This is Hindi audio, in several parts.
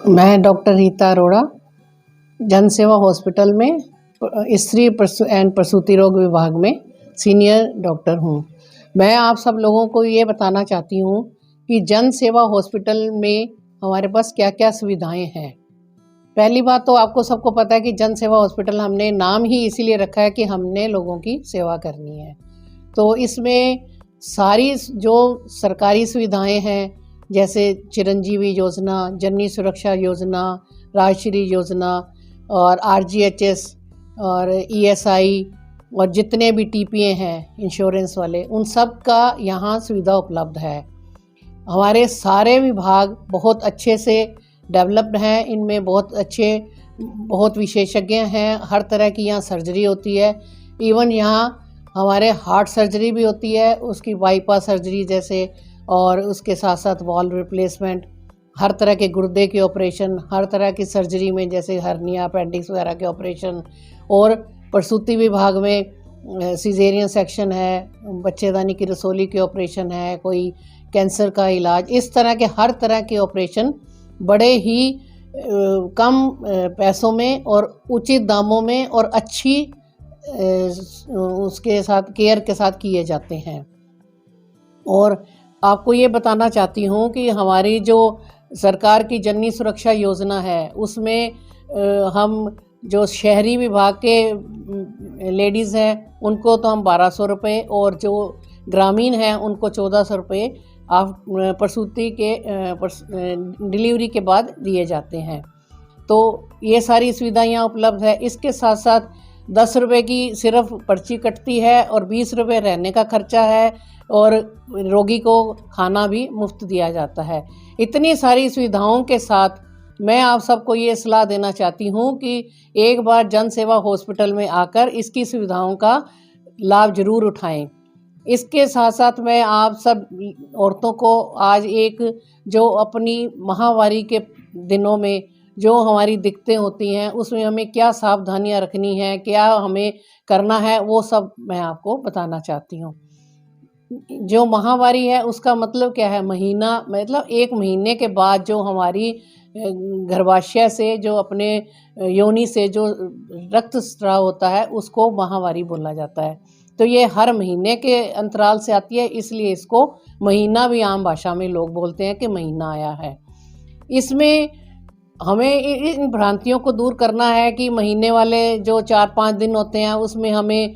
मैं डॉक्टर रीता अरोड़ा जन सेवा हॉस्पिटल में स्त्री एंड प्रसूति रोग विभाग में सीनियर डॉक्टर हूँ। मैं आप सब लोगों को ये बताना चाहती हूँ कि जन सेवा हॉस्पिटल में हमारे पास क्या क्या सुविधाएं हैं। पहली बात तो आपको सबको पता है कि जन सेवा हॉस्पिटल हमने नाम ही इसीलिए रखा है कि हमने लोगों की सेवा करनी है। तो इसमें सारी जो सरकारी सुविधाएं हैं जैसे चिरंजीवी योजना, जननी सुरक्षा योजना, राजश्री योजना और आरजीएचएस और ईएसआई और जितने भी टीपीए हैं इंश्योरेंस वाले, उन सब का यहाँ सुविधा उपलब्ध है। हमारे सारे विभाग बहुत अच्छे से डेवलप्ड हैं, इनमें बहुत विशेषज्ञ हैं। हर तरह की यहाँ सर्जरी होती है। इवन यहाँ हमारे हार्ट सर्जरी भी होती है, उसकी बाईपास सर्जरी जैसे, और उसके साथ साथ वॉल्व रिप्लेसमेंट, हर तरह के गुर्दे के ऑपरेशन, हर तरह की सर्जरी में जैसे हर्निया, अपेंडिक्स वगैरह के ऑपरेशन, और प्रसूति विभाग में सिजेरियन सेक्शन है, बच्चेदानी की रसोली के ऑपरेशन है, कोई कैंसर का इलाज, इस तरह के हर तरह के ऑपरेशन बड़े ही कम पैसों में और उचित दामों में और अच्छी उसके साथ केयर के साथ किए जाते हैं। और आपको ये बताना चाहती हूँ कि हमारी जो सरकार की जननी सुरक्षा योजना है उसमें हम जो शहरी विभाग के लेडीज़ हैं उनको तो हम 1200 रुपये और जो ग्रामीण हैं उनको 1400 रुपये आप प्रसूति के डिलीवरी के बाद दिए जाते हैं। तो ये सारी सुविधाएं यहाँ उपलब्ध है। इसके साथ साथ 10 रुपये की सिर्फ पर्ची कटती है और 20 रुपये रहने का खर्चा है और रोगी को खाना भी मुफ्त दिया जाता है। इतनी सारी सुविधाओं के साथ मैं आप सबको ये सलाह देना चाहती हूँ कि एक बार जन सेवा हॉस्पिटल में आकर इसकी सुविधाओं का लाभ जरूर उठाएं। इसके साथ साथ मैं आप सब औरतों को आज एक जो अपनी माहवारी के दिनों में जो हमारी दिक्कतें होती हैं उसमें हमें क्या सावधानियां रखनी है, क्या हमें करना है, वो सब मैं आपको बताना चाहती हूँ। जो माहवारी है उसका मतलब क्या है? महीना मतलब 1 महीने के बाद जो हमारी गर्भाशय से जो अपने योनि से जो रक्तस्राव होता है उसको माहवारी बोला जाता है। तो ये हर महीने के अंतराल से आती है, इसलिए इसको महीना भी आम भाषा में लोग बोलते हैं कि महीना आया है। इसमें हमें इन भ्रांतियों को दूर करना है कि महीने वाले जो 4-5 दिन होते हैं उसमें हमें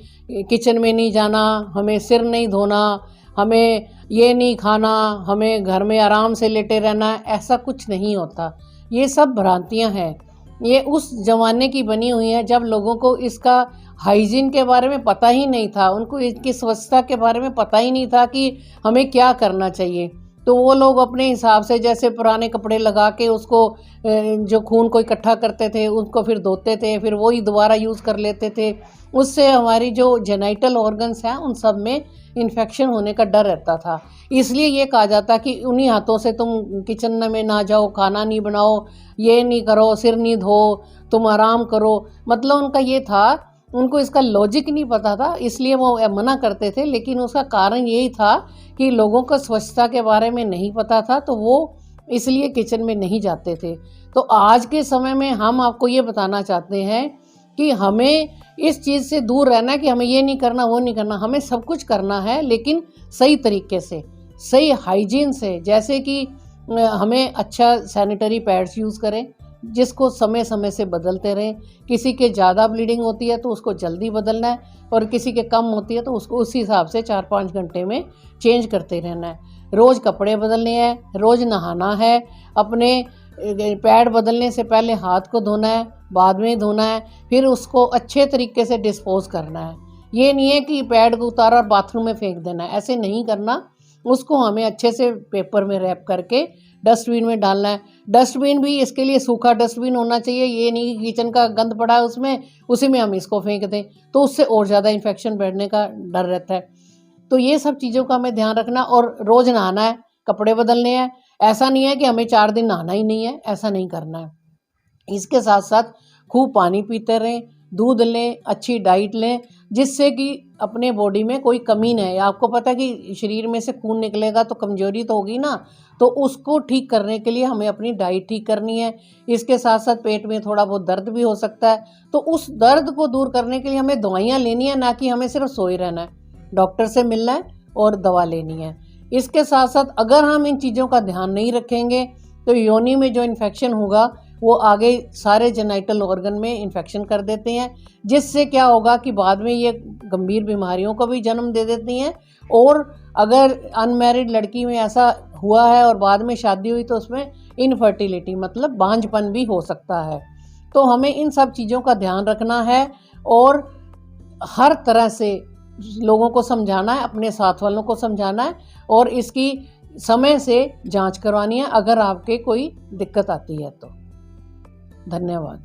किचन में नहीं जाना, हमें सिर नहीं धोना, हमें ये नहीं खाना, हमें घर में आराम से लेटे रहना, ऐसा कुछ नहीं होता। ये सब भ्रांतियां हैं। ये उस ज़माने की बनी हुई हैं जब लोगों को इसका हाइजीन के बारे में पता ही नहीं था, उनको इसकी स्वच्छता के बारे में पता ही नहीं था कि हमें क्या करना चाहिए। तो वो लोग अपने हिसाब से जैसे पुराने कपड़े लगा के उसको जो खून को इकट्ठा करते थे उसको फिर धोते थे, फिर वही दोबारा यूज़ कर लेते थे। उससे हमारी जो जेनाइटल ऑर्गन्स हैं उन सब में इन्फेक्शन होने का डर रहता था। इसलिए ये कहा जाता कि उन्हीं हाथों से तुम किचन में ना जाओ, खाना नहीं बनाओ, ये नहीं करो, सिर नहीं धो, तुम आराम करो। मतलब उनका ये था, उनको इसका लॉजिक नहीं पता था इसलिए वो मना करते थे, लेकिन उसका कारण यही था कि लोगों को स्वच्छता के बारे में नहीं पता था, तो वो इसलिए किचन में नहीं जाते थे। तो आज के समय में हम आपको ये बताना चाहते हैं कि हमें इस चीज़ से दूर रहना है कि हमें ये नहीं करना, वो नहीं करना। हमें सब कुछ करना है लेकिन सही तरीके से, सही हाइजीन से। जैसे कि हमें अच्छा सैनिटरी पैड्स यूज़ करें जिसको समय समय से बदलते रहें। किसी के ज़्यादा ब्लीडिंग होती है तो उसको जल्दी बदलना है और किसी के कम होती है तो उसको उसी हिसाब से 4-5 घंटे में चेंज करते रहना है। रोज़ कपड़े बदलने हैं, रोज़ नहाना है, अपने पैड बदलने से पहले हाथ को धोना है, बाद में धोना है, फिर उसको अच्छे तरीके से डिस्पोज करना है। ये नहीं है कि पैड को उतारा और बाथरूम में फेंक देना है, ऐसे नहीं करना। उसको हमें अच्छे से पेपर में रैप करके डस्टबिन में डालना है। डस्टबिन भी इसके लिए सूखा डस्टबिन होना चाहिए, ये नहीं कि किचन का गंद पड़ा है उसमें, उसी में हम इसको फेंक दें, तो उससे और ज़्यादा इन्फेक्शन बढ़ने का डर रहता है। तो ये सब चीज़ों का हमें ध्यान रखना और रोज़ नहाना है, कपड़े बदलने हैं। ऐसा नहीं है कि हमें 4 दिन नहाना ही नहीं है, ऐसा नहीं करना है। इसके साथ साथ खूब पानी पीते रहें, दूध लें, अच्छी डाइट लें, जिससे कि अपने बॉडी में कोई कमी न है। आपको पता है कि शरीर में से खून निकलेगा तो कमजोरी तो होगी ना, तो उसको ठीक करने के लिए हमें अपनी डाइट ठीक करनी है। इसके साथ साथ पेट में थोड़ा बहुत दर्द भी हो सकता है, तो उस दर्द को दूर करने के लिए हमें दवाइयाँ लेनी है, ना कि हमें सिर्फ सोए रहना है, डॉक्टर से मिलना है और दवा लेनी है। इसके साथ साथ अगर हम इन चीज़ों का ध्यान नहीं रखेंगे तो योनि में जो इन्फेक्शन होगा वो आगे सारे जेनाइटल ऑर्गन में इन्फेक्शन कर देते हैं, जिससे क्या होगा कि बाद में ये गंभीर बीमारियों को भी जन्म दे देती हैं। और अगर अनमैरिड लड़की में ऐसा हुआ है और बाद में शादी हुई तो उसमें इनफर्टिलिटी मतलब बांझपन भी हो सकता है। तो हमें इन सब चीज़ों का ध्यान रखना है और हर तरह से लोगों को समझाना है, अपने साथ वालों को समझाना है और इसकी समय से जांच करवानी है अगर आपके कोई दिक्कत आती है तो। धन्यवाद।